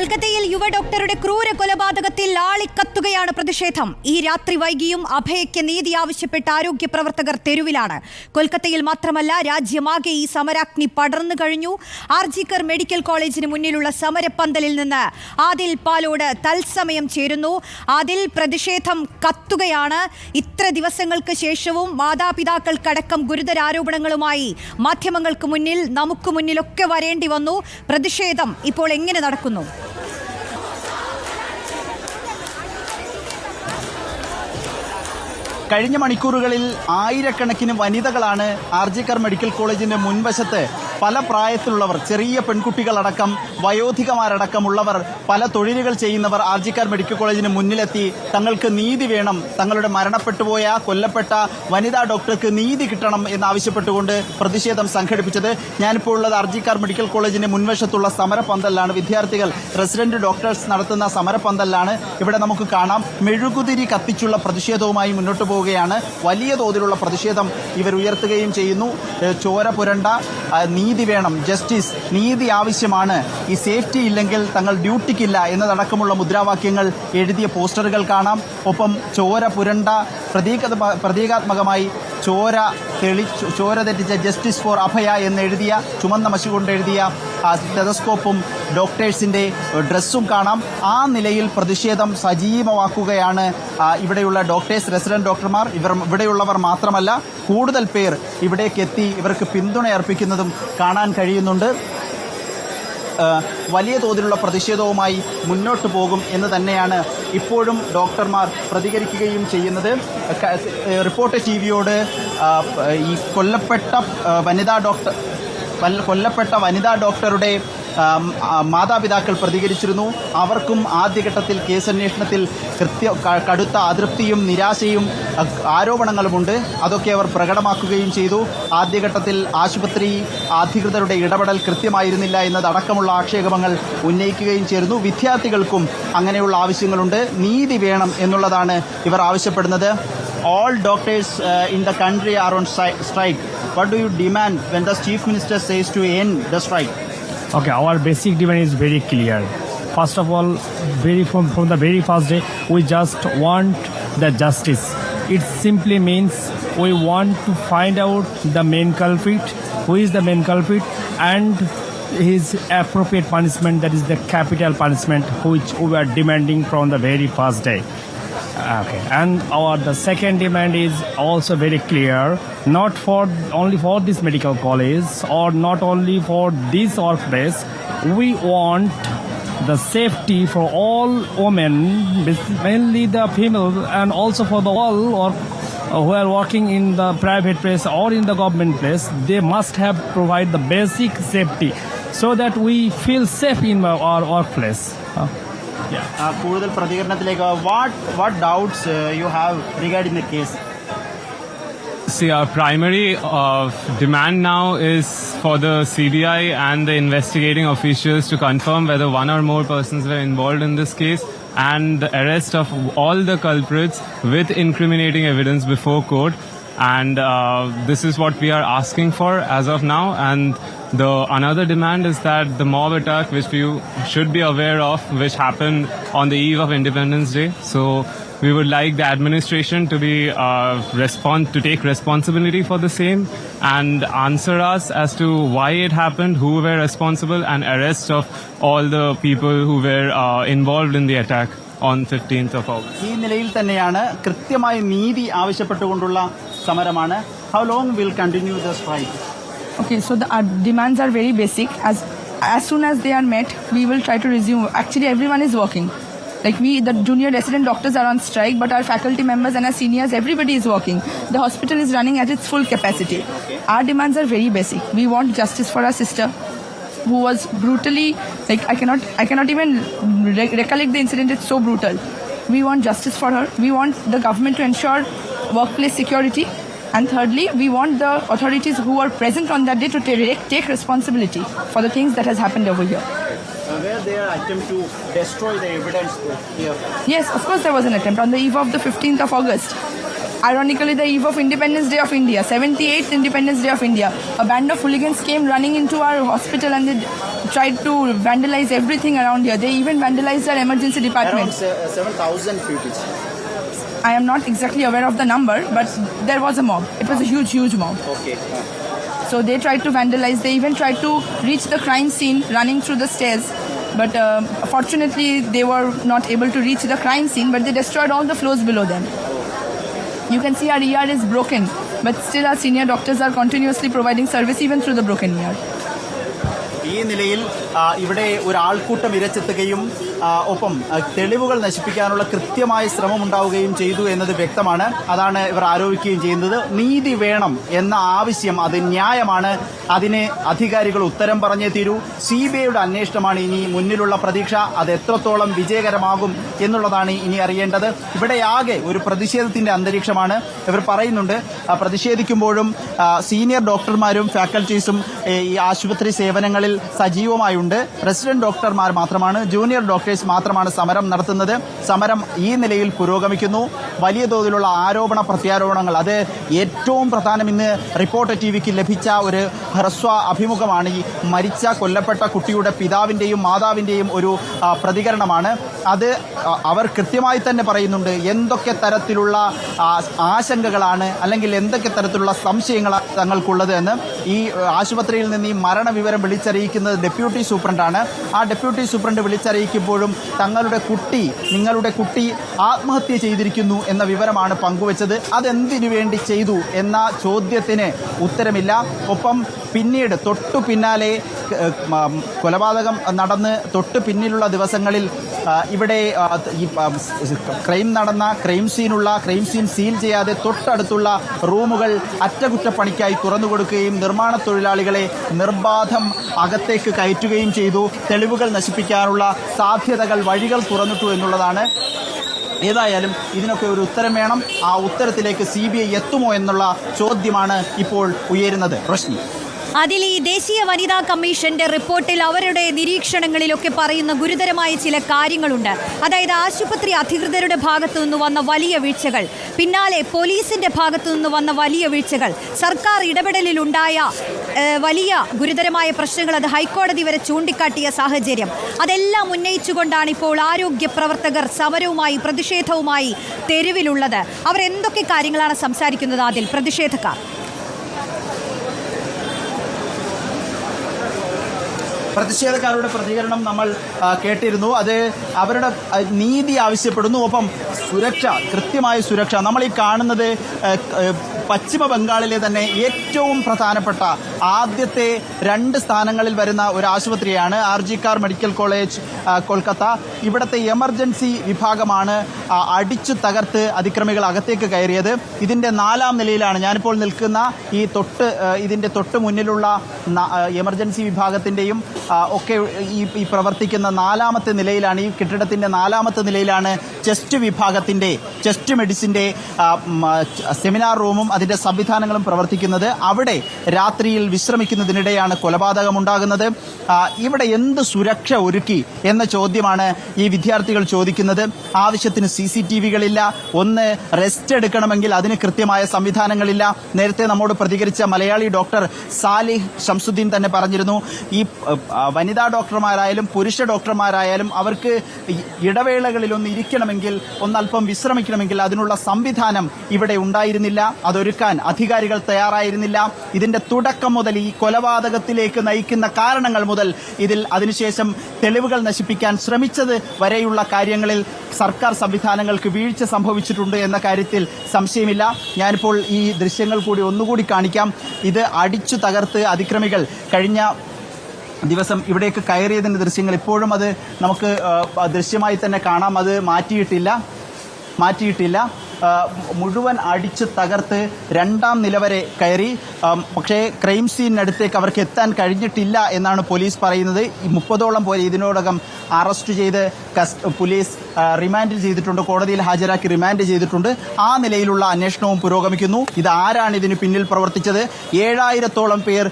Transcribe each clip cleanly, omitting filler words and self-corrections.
കൊൽക്കത്തയിൽ യുവ ഡോക്ടറുടെ ക്രൂര കൊലപാതകത്തിൽ ആളിക്കത്തുകയാണ് പ്രതിഷേധം. ഈ രാത്രി വൈകിയും അഭയയ്ക്ക് നീതി ആവശ്യപ്പെട്ട ആരോഗ്യ പ്രവർത്തകർ തെരുവിലാണ്. കൊൽക്കത്തയിൽ മാത്രമല്ല, രാജ്യമാകെ ഈ സമരാഗ്നി പടർന്നു കഴിഞ്ഞു. ആർജിക്കർ മെഡിക്കൽ കോളേജിന് മുന്നിലുള്ള സമരപ്പന്തലിൽ നിന്ന് ആദിൽ പാലോട് തത്സമയം ചേരുന്നു. ആദിൽ, പ്രതിഷേധം കത്തുകയാണ്. ഇത്ര ദിവസങ്ങൾക്ക് ശേഷവും മാതാപിതാക്കൾക്കടക്കം ഗുരുതര ആരോപണങ്ങളുമായി മാധ്യമങ്ങൾക്ക് മുന്നിൽ, നമുക്ക് മുന്നിലൊക്കെ വരേണ്ടി വന്നു. പ്രതിഷേധം ഇപ്പോൾ എങ്ങനെ നടക്കുന്നു? കഴിഞ്ഞ മണിക്കൂറുകളിൽ ആയിരക്കണക്കിന് വനിതകളാണ് ആർജിക്കർ മെഡിക്കൽ കോളേജിന്റെ മുൻവശത്ത് പല പ്രായത്തിലുള്ളവർ, ചെറിയ പെൺകുട്ടികളടക്കം വയോധികമാരടക്കമുള്ളവർ, പല തൊഴിലുകൾ ചെയ്യുന്നവർ ആർജിക്കർ മെഡിക്കൽ കോളേജിന് മുന്നിലെത്തി തങ്ങൾക്ക് നീതി വേണം, തങ്ങളുടെ മരണപ്പെട്ടുപോയ കൊല്ലപ്പെട്ട വനിതാ ഡോക്ടർക്ക് നീതി കിട്ടണം എന്നാവശ്യപ്പെട്ടുകൊണ്ട് പ്രതിഷേധം സംഘടിപ്പിച്ചത്. ഞാനിപ്പോൾ ഉള്ളത് ആർജിക്കർ മെഡിക്കൽ കോളേജിന്റെ മുൻവശത്തുള്ള സമരപന്തലിലാണ്. വിദ്യാർത്ഥികൾ, റെസിഡന്റ് ഡോക്ടേഴ്സ് നടത്തുന്ന സമരപന്തലിലാണ്. ഇവിടെ നമുക്ക് കാണാം, മെഴുകുതിരി കത്തിച്ചുള്ള പ്രതിഷേധവുമായി മുന്നോട്ട് പോവുകയാണ്. വലിയ തോതിലുള്ള പ്രതിഷേധം ഇവർ ഉയർത്തുകയും ചെയ്യുന്നു. ചോര പുരണ്ട നീതി വേണം, ജസ്റ്റിസ്, നീതി ആവശ്യമാണ്, ഈ സേഫ്റ്റി ഇല്ലെങ്കിൽ തങ്ങൾ ഡ്യൂട്ടിക്കില്ല എന്നതടക്കമുള്ള മുദ്രാവാക്യങ്ങൾ എഴുതിയ പോസ്റ്ററുകൾ കാണാം. ഒപ്പം ചോര പുരണ്ട പ്രതീകാത്മകമായി ചോര തെറ്റിച്ച ജസ്റ്റിസ് ഫോർ അഭയ എന്നെഴുതിയ, ചുമന്ന മഷി കൊണ്ടെഴുതിയ സ്റ്റെതസ്കോപ്പും ഡോക്ടേഴ്സിന്റെ ഡ്രസ്സും കാണാം. ആ നിലയിൽ പ്രതിഷേധം സജീവമാക്കുകയാണ് ഇവിടെയുള്ള ഡോക്ടേഴ്സ്, റെസിഡന്റ് ഡോക്ടർമാർ. ഇവിടെയുള്ളവർ മാത്രമല്ല, കൂടുതൽ പേർ ഇവിടേക്ക് എത്തി ഇവർക്ക് പിന്തുണ അർപ്പിക്കുന്നതും കാണാൻ കഴിയുന്നുണ്ട്. വലിയ തോതിലുള്ള പ്രതിഷേധവുമായി മുന്നോട്ട് പോകും എന്ന് തന്നെയാണ് ഇപ്പോഴും ഡോക്ടർമാർ പ്രതികരിക്കുകയും ചെയ്യുന്നത്. റിപ്പോർട്ടർ ടിവിയോട് ഈ കൊല്ലപ്പെട്ട വനിതാ ഡോക്ടറുടെ മാതാപിതാക്കൾ പ്രതികരിച്ചിരുന്നു. അവർക്കും ആദ്യഘട്ടത്തിൽ കേസന്വേഷണത്തിൽ കടുത്ത അതൃപ്തിയും നിരാശയും ആരോപണങ്ങളുമുണ്ട്. അതൊക്കെ അവർ പ്രകടമാക്കുകയും ചെയ്തു. ആദ്യഘട്ടത്തിൽ ആശുപത്രി അധികൃതരുടെ ഇടപെടൽ കൃത്യമായിരുന്നില്ല എന്നതടക്കമുള്ള ആക്ഷേപങ്ങൾ ഉന്നയിക്കുകയും ചെയ്തിരുന്നു. വിദ്യാർത്ഥികൾക്കും അങ്ങനെയുള്ള ആവശ്യങ്ങളുണ്ട്. നീതി വേണം എന്നുള്ളതാണ് ഇവർ ആവശ്യപ്പെടുന്നത്. All doctors in the country are on strike. What do you demand when the Chief Minister says to end the strike? Okay, our basic demand is very clear. First of all, from the very first day, we just want the justice. It simply means we want to find out the main culprit, who is the main culprit, and his appropriate punishment, that is the capital punishment, which we are demanding from the very first day. Okay, and the second demand is also very clear, not only for this medical college or not only for this workplace. We want the safety for all women, mainly the female, and also for the all who are working in the private place or in the government place. They must have provide the basic safety so that we feel safe in our workplace. കൂടുതൽ പ്രതികരണത്തിലേക്ക്, what doubts you have regarding the case? See, our primary demand now is for the CBI and the investigating officials to confirm whether one or more persons were involved in this case, and the arrest of all the culprits with incriminating evidence before court. And this is what we are asking for as of now. And the another demand is that the mob attack, which you should be aware of, which happened on the eve of Independence Day. So we would like the administration to be to take responsibility for the same and answer us as to why it happened, who were responsible, and arrest of all the people who were involved in the attack on 15th of August. ഈ നിലയിൽ തന്നെയാണ് കൃത്യമായ നീതി ആവശ്യപ്പെട്ടുകൊണ്ടുള്ള സമരമാണ്. How long will continue the strike? Okay, so our demands are very basic. As soon as they are met, we will try to resume. Actually, everyone is working. Like the junior resident doctors are on strike, but our faculty members and our seniors, everybody is working. The hospital is running at its full capacity. Our demands are very basic. We want justice for our sister, who was brutally, I cannot even recollect the incident. It's so brutal. We want justice for her. We want the government to ensure workplace security. And thirdly, we want the authorities who are present on that day to take responsibility for the things that has happened over here. Were there attempt to destroy the evidence here? Yes, of course there was an attempt on the eve of the 15th of August. Ironically, the eve of Independence Day of India, 78th Independence Day of India, a band of hooligans came running into our hospital and they tried to vandalize everything around here. They even vandalized our emergency department. 7,000 people. I am not exactly aware of the number, but there was a mob. It was a huge mob. Okay. So they tried to vandalize. They even tried to reach the crime scene running through the stairs. But fortunately, they were not able to reach the crime scene, but they destroyed all the floors below them. You can see our ER is broken, but still our senior doctors are continuously providing service even through the broken ER. ഈ നിലയിൽ ഇവിടെ ഒരാൾക്കൂട്ടം ഇരച്ചെത്തുകയും ഒപ്പം തെളിവുകൾ നശിപ്പിക്കാനുള്ള കൃത്യമായ ശ്രമം ഉണ്ടാവുകയും ചെയ്തു എന്നത് വ്യക്തമാണ്. അതാണ് ഇവർ ആരോപിക്കുകയും ചെയ്യുന്നത്. നീതി വേണം എന്ന ആവശ്യം അത് ന്യായമാണ്. അതിന് അധികാരികൾ ഉത്തരം പറഞ്ഞേ തീരൂ. CBIയുടെ അന്വേഷണമാണ് ഇനി മുന്നിലുള്ള പ്രതീക്ഷ. അത് എത്രത്തോളം വിജയകരമാകും എന്നുള്ളതാണ് ഇനി അറിയേണ്ടത്. ഇവിടെയാകെ ഒരു പ്രതിഷേധത്തിന്റെ അന്തരീക്ഷമാണ്. ഇവർ പറയുന്നുണ്ട് പ്രതിഷേധിക്കുമ്പോഴും സീനിയർ ഡോക്ടർമാരും ഫാക്കൽറ്റീസും ഈ ആശുപത്രി സേവനങ്ങളിൽ സജീവമായുണ്ട്. റെസിഡന്റ് ഡോക്ടർമാർ മാത്രമാണ്, ജൂനിയർ ഡോക്ടേഴ്സ് മാത്രമാണ് സമരം നടത്തുന്നത്. സമരം ഈ നിലയിൽ പുരോഗമിക്കുന്നു. വലിയ തോതിലുള്ള ആരോപണ പ്രത്യാരോപണങ്ങൾ, അത് ഏറ്റവും പ്രധാനം ഇന്ന് റിപ്പോർട്ടർ TVക്ക് ലഭിച്ച ഒരു ഹ്രസ്വ അഭിമുഖമാണ്. ഈ കൊല്ലപ്പെട്ട കുട്ടിയുടെ പിതാവിന്റെയും മാതാവിന്റെയും ഒരു പ്രതികരണമാണ്. അത് അവർ കൃത്യമായി തന്നെ പറയുന്നുണ്ട് എന്തൊക്കെ തരത്തിലുള്ള ആശങ്കകളാണ് അല്ലെങ്കിൽ എന്തൊക്കെ തരത്തിലുള്ള സംശയങ്ങളാണ് തങ്ങൾക്കുള്ളത് എന്ന്. ഈ ആശുപത്രിയിൽ നിന്ന് ഈ മരണവിവരം വിളിച്ചറിയിക്കുന്നത് ഡെപ്യൂട്ടി സൂപ്രണ്ടാണ്. ആ ഡെപ്യൂട്ടി സൂപ്രണ്ട് വിളിച്ചറിയിക്കുമ്പോഴും നിങ്ങളുടെ കുട്ടി ആത്മഹത്യ ചെയ്തിരിക്കുന്നു എന്ന വിവരമാണ് പങ്കുവച്ചത്. അതെന്തിനു വേണ്ടി ചെയ്തു എന്ന ചോദ്യത്തിന് ഉത്തരമില്ല. ഒപ്പം പിന്നീട് തൊട്ടു പിന്നാലെ കൊലപാതകം നടന്ന് തൊട്ടു പിന്നിലുള്ള ദിവസങ്ങളിൽ ഇവിടെ ഈ ക്രൈം നടന്ന ക്രൈം സീൻ സീൽ ചെയ്യാതെ തൊട്ടടുത്തുള്ള റൂമുകൾ അറ്റകുറ്റപ്പണിക്കായി തുറന്നുകൊടുക്കുകയും നിർമ്മാണ തൊഴിലാളികളെ നിർബാധം അകത്തേക്ക് കയറ്റുകയും ചെയ്തു. തെളിവുകൾ നശിപ്പിക്കാനുള്ള സാധ്യതകൾ, വഴികൾ തുറന്നിട്ടു എന്നുള്ളതാണ്. ഏതായാലും ഇതിനൊക്കെ ഒരു ഉത്തരം വേണം. ആ ഉത്തരത്തിലേക്ക് CBI എത്തുമോ എന്നുള്ള ചോദ്യമാണ് ഇപ്പോൾ ഉയരുന്നത്. റോഷ്നി, അതിൽ ഈ ദേശീയ വനിതാ കമ്മീഷന്റെ റിപ്പോർട്ടിൽ അവരുടെ നിരീക്ഷണങ്ങളിലൊക്കെ പറയുന്ന ഗുരുതരമായ ചില കാര്യങ്ങളുണ്ട്. അതായത് ആശുപത്രി അധികൃതരുടെ ഭാഗത്തു നിന്ന് വന്ന വലിയ വീഴ്ചകൾ, പിന്നാലെ പോലീസിന്റെ ഭാഗത്തു നിന്ന് വന്ന വലിയ വീഴ്ചകൾ, സർക്കാർ ഇടപെടലിലുണ്ടായ വലിയ ഗുരുതരമായ പ്രശ്നങ്ങൾ, അത് ഹൈക്കോടതി വരെ ചൂണ്ടിക്കാട്ടിയ സാഹചര്യം, അതെല്ലാം ഉന്നയിച്ചുകൊണ്ടാണ് ഇപ്പോൾ ആരോഗ്യ പ്രവർത്തകർ സമരവുമായി പ്രതിഷേധവുമായി തെരുവിലുള്ളത്. അവർ എന്തൊക്കെ കാര്യങ്ങളാണ് സംസാരിക്കുന്നത്? അതിൽ പ്രതിഷേധക്കാർ പ്രതിഷേധക്കാരുടെ പ്രതികരണം നമ്മൾ കേട്ടിരുന്നു. അത് അവരുടെ നീതി ആവശ്യപ്പെടുന്നു. ഒപ്പം സുരക്ഷ, കൃത്യമായ സുരക്ഷ. നമ്മൾ ഈ കാണുന്നത് പശ്ചിമ ബംഗാളിലെ തന്നെ ഏറ്റവും പ്രധാനപ്പെട്ട ആദ്യത്തെ 2 സ്ഥാനങ്ങളിൽ വരുന്ന ഒരു ആശുപത്രിയാണ് RGKR മെഡിക്കൽ കോളേജ് കൊൽക്കത്ത. ഇവിടുത്തെ എമർജൻസി വിഭാഗമാണ് അടിച്ചു തകർത്ത് അതിക്രമികൾ അകത്തേക്ക് കയറിയത്. ഇതിന്റെ 4ാം നിലയിലാണ് ഞാനിപ്പോൾ നിൽക്കുന്ന. ഇതിന്റെ തൊട്ട് മുന്നിലുള്ള എമർജൻസി വിഭാഗത്തിന്റെയും ഒക്കെ ഈ പ്രവർത്തിക്കുന്ന 4ാമത്തെ നിലയിലാണ്, ഈ കെട്ടിടത്തിന്റെ 4ാമത്തെ നിലയിലാണ് ചെസ്റ്റ് മെഡിസിന്റെ സെമിനാർ റൂമും അതിന്റെ സംവിധാനങ്ങളും പ്രവർത്തിക്കുന്നത്. അവിടെ രാത്രിയിൽ വിശ്രമിക്കുന്നതിനിടെയാണ് കൊലപാതകം ഉണ്ടാകുന്നത്. ഇവിടെ എന്ത് സുരക്ഷ ഒരുക്കി എന്ന ചോദ്യമാണ് ഈ വിദ്യാർത്ഥികൾ ചോദിക്കുന്നത്. ആവശ്യത്തിന് CCTVകളില്ല. ഒന്ന് റെസ്റ്റ് എടുക്കണമെങ്കിൽ അതിന് കൃത്യമായ സംവിധാനങ്ങളില്ല. നേരത്തെ നമ്മോട് പ്രതികരിച്ച മലയാളി ഡോക്ടർ സാലിഹ് ഷംസുദ്ദീൻ തന്നെ പറഞ്ഞിരുന്നു, ഈ വനിതാ ഡോക്ടർമാരായാലും പുരുഷ ഡോക്ടർമാരായാലും അവർക്ക് ഇടവേളകളിലൊന്ന് ഇരിക്കണമെങ്കിൽ, ഒന്നല്പം വിശ്രമിക്കണമെങ്കിൽ അതിനുള്ള സംവിധാനം ഇവിടെ ഉണ്ടായിരുന്നില്ല. അതൊരുക്കാൻ അധികാരികൾ തയ്യാറായിരുന്നില്ല. ഇതിന്റെ തുടക്കം മുതൽ, ഈ കൊലപാതകത്തിലേക്ക് നയിക്കുന്ന കാരണങ്ങൾ മുതൽ, അതിനുശേഷം തെളിവുകൾ നശിപ്പിക്കാൻ ശ്രമിച്ചത് വരെയുള്ള കാര്യങ്ങളിൽ സർക്കാർ സംവിധാനങ്ങൾക്ക് വീഴ്ച സംഭവിച്ചിട്ടുണ്ട് എന്ന കാര്യത്തിൽ സംശയമില്ല. ഞാനിപ്പോൾ ഈ ദൃശ്യങ്ങൾ ഒന്നുകൂടി കാണിക്കാം. ഇത് അടിച്ചു തകർത്ത് അതിക്രമികൾ കഴിഞ്ഞ ദിവസം ഇവിടേക്ക് കയറിയതിന്റെ ദൃശ്യങ്ങൾ ഇപ്പോഴും അത് നമുക്ക് ദൃശ്യമായി തന്നെ കാണാം. അത് മാറ്റിയിട്ടില്ല. മുഴുവൻ അടിച്ചു തകർത്ത് 2ാം നില വരെ കയറി. പക്ഷേ ക്രൈം സീനിനടുത്തേക്ക് അവർക്ക് എത്താൻ കഴിഞ്ഞിട്ടില്ല എന്നാണ് പോലീസ് പറയുന്നത്. 30ഓളം പേരെ ഇതിനോടകം അറസ്റ്റ് ചെയ്ത് പോലീസ് റിമാൻഡ് ചെയ്തിട്ടുണ്ട്, കോടതിയിൽ ഹാജരാക്കി റിമാൻഡ് ചെയ്തിട്ടുണ്ട്. ആ നിലയിലുള്ള അന്വേഷണവും പുരോഗമിക്കുന്നു. ഇത് ആരാണ് ഇതിന് പിന്നിൽ പ്രവർത്തിച്ചത്? 7000-ഓളം പേർ,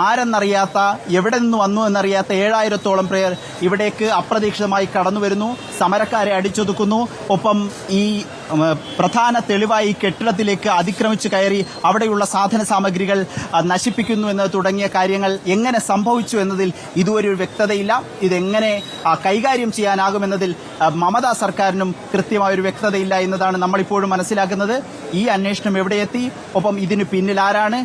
ആരെന്നറിയാത്ത, എവിടെ നിന്ന് വന്നു എന്നറിയാത്ത 7000-ഓളം പേർ ഇവിടേക്ക് അപ്രതീക്ഷിതമായി കടന്നു വരുന്നു, സമരക്കാരെ അടിച്ചൊതുക്കുന്നു. ഒപ്പം ഈ പ്രധാന തെളിവായി കെട്ടിടത്തിലേക്ക് അതിക്രമിച്ചു കയറി അവിടെയുള്ള സാധന സാമഗ്രികൾ നശിപ്പിക്കുന്നു എന്ന് തുടങ്ങിയ കാര്യങ്ങൾ എങ്ങനെ സംഭവിച്ചു എന്നതിൽ ഇതുവരെ ഒരു വ്യക്തതയില്ല. ഇതെങ്ങനെ കൈകാര്യം ചെയ്യാനാകുമെന്നതിൽ മമതാ സർക്കാരിനും കൃത്യമായൊരു വ്യക്തതയില്ല എന്നതാണ് നമ്മളിപ്പോഴും മനസ്സിലാക്കുന്നത്. ഈ അന്വേഷണം എവിടെയെത്തി, ഒപ്പം ഇതിന് പിന്നിൽ ആരാണ്,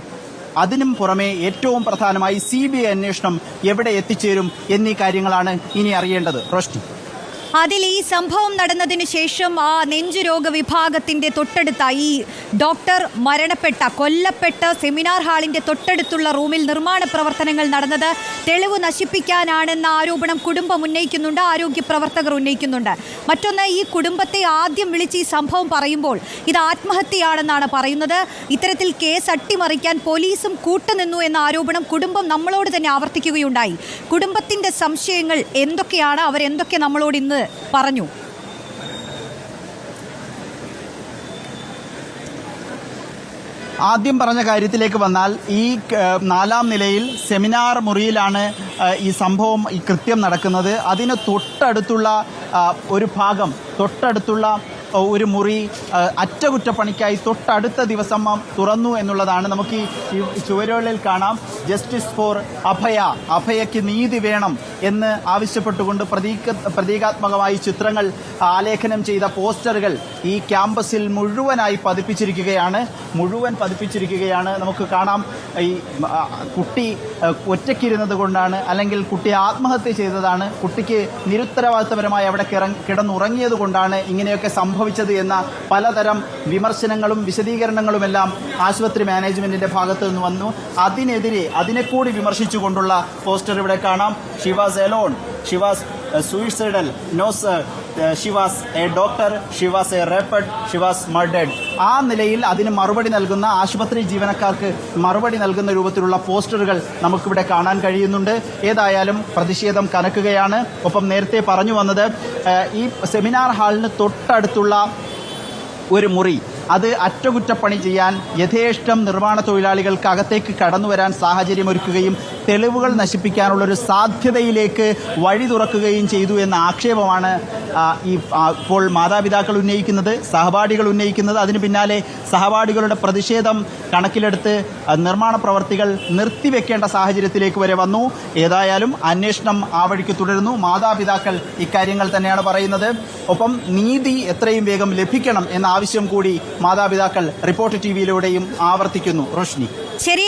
അതിനും പുറമെ ഏറ്റവും പ്രധാനമായി CBI അന്വേഷണം എവിടെ എത്തിച്ചേരും എന്നീ കാര്യങ്ങളാണ് ഇനി അറിയേണ്ടത്. റോഷ്നി, അതിൽ ഈ സംഭവം നടന്നതിന് ശേഷം ആ നെഞ്ചുരോഗ വിഭാഗത്തിന്റെ തൊട്ടടുത്ത ഈ ഡോക്ടർ കൊല്ലപ്പെട്ട സെമിനാർ ഹാളിന്റെ തൊട്ടടുത്തുള്ള റൂമിൽ നിർമ്മാണ പ്രവർത്തനങ്ങൾ നടന്നത് തെളിവ് നശിപ്പിക്കാനാണെന്ന ആരോപണം കുടുംബം ഉന്നയിക്കുന്നുണ്ട്, ആരോഗ്യ പ്രവർത്തകർ ഉന്നയിക്കുന്നുണ്ട്. മറ്റൊന്ന്, ഈ കുടുംബത്തെ ആദ്യം വിളിച്ച് ഈ സംഭവം പറയുമ്പോൾ ഇത് ആത്മഹത്യയാണെന്നാണ് പറയുന്നത്. ഇത്തരത്തിൽ കേസ് അട്ടിമറിക്കാൻ പോലീസും കൂട്ടുനിന്നു എന്ന ആരോപണം കുടുംബം നമ്മളോട് തന്നെ ആവർത്തിക്കുകയുണ്ടായി. കുടുംബത്തിന്റെ സംശയങ്ങൾ എന്തൊക്കെയാണ്, അവരെന്തൊക്കെ നമ്മളോട് ഇന്ന് പറഞ്ഞു? ആദ്യം പറഞ്ഞ കാര്യത്തിലേക്ക് വന്നാൽ, ഈ 4-ാം നിലയിൽ സെമിനാർ മുറിയിലാണ് ഈ സംഭവം, ഈ കൃത്യം നടക്കുന്നത്. അതിന് തൊട്ടടുത്തുള്ള ഒരു ഭാഗം, തൊട്ടടുത്തുള്ള ഒരു മുറി അറ്റകുറ്റപ്പണിക്കായി തൊട്ടടുത്ത ദിവസം തുറന്നു എന്നുള്ളതാണ്. നമുക്ക് ഈ ചുവരുകളിൽ കാണാം, ജസ്റ്റിസ് ഫോർ അഭയയ്ക്ക് നീതി വേണം എന്ന് ആവശ്യപ്പെട്ടുകൊണ്ട് പ്രതീകാത്മകമായി ചിത്രങ്ങൾ ആലേഖനം ചെയ്ത പോസ്റ്ററുകൾ ഈ ക്യാമ്പസിൽ മുഴുവൻ പതിപ്പിച്ചിരിക്കുകയാണ്. നമുക്ക് കാണാം, ഈ കുട്ടി ഒറ്റയ്ക്കിരുന്നത് കൊണ്ടാണ്, അല്ലെങ്കിൽ കുട്ടി ആത്മഹത്യ ചെയ്തതാണ്, കുട്ടിക്ക് നിരുത്തരവാദിത്തപരമായി അവിടെ കിടന്നുറങ്ങിയത് കൊണ്ടാണ് ഇങ്ങനെയൊക്കെ സംഭവിച്ചത് എന്ന പലതരം വിമർശനങ്ങളും വിശദീകരണങ്ങളുമെല്ലാം ആശുപത്രി മാനേജ്മെന്റിന്റെ ഭാഗത്തു നിന്ന് വന്നു. അതിനെക്കൂടി വിമർശിച്ചുകൊണ്ടുള്ള പോസ്റ്റർ ഇവിടെ കാണാം. She was alone, she was suicidal, no sir, she was a doctor, she was a raped, she was murdered. ആ നിലയിൽ അതിന് മറുപടി നൽകുന്ന, ആശുപത്രി ജീവനക്കാർക്ക് മറുപടി നൽകുന്ന രൂപത്തിലുള്ള പോസ്റ്ററുകൾ നമുക്കിവിടെ കാണാൻ കഴിയുന്നുണ്ട്. ഏതായാലും പ്രതിഷേധം കനക്കുകയാണ്. ഒപ്പം നേരത്തെ പറഞ്ഞു വന്നത്, ഈ സെമിനാർ ഹാളിന് തൊട്ടടുത്തുള്ള ഒരു മുറി, അത് അറ്റകുറ്റപ്പണി ചെയ്യാൻ യഥേഷ്ടം നിർമ്മാണ തൊഴിലാളികൾക്ക് അകത്തേക്ക് കടന്നു വരാൻ സാഹചര്യമൊരുക്കുകയും തെളിവുകൾ നശിപ്പിക്കാനുള്ളൊരു സാധ്യതയിലേക്ക് വഴി തുറക്കുകയും ചെയ്തു എന്ന ആക്ഷേപമാണ് ഇപ്പോൾ മാതാപിതാക്കൾ ഉന്നയിക്കുന്നത്, സഹപാഠികൾ ഉന്നയിക്കുന്നത്. അതിന് പിന്നാലെ സഹപാഠികളുടെ പ്രതിഷേധം കണക്കിലെടുത്ത് നിർമ്മാണ പ്രവർത്തികൾ നിർത്തിവെക്കേണ്ട സാഹചര്യത്തിലേക്ക് വരെ വന്നു. ഏതായാലും അന്വേഷണം ആ വഴിക്ക് തുടരുന്നു. മാതാപിതാക്കൾ ഇക്കാര്യങ്ങൾ തന്നെയാണ് പറയുന്നത്. ഒപ്പം നീതി എത്രയും വേഗം ലഭിക്കണം എന്ന ആവശ്യം കൂടി മാതാപിതാക്കൾ റിപ്പോർട്ട് ടിവിയിലൂടെയും ആവർത്തിക്കുന്നു. റോഷ്നി, ശരി.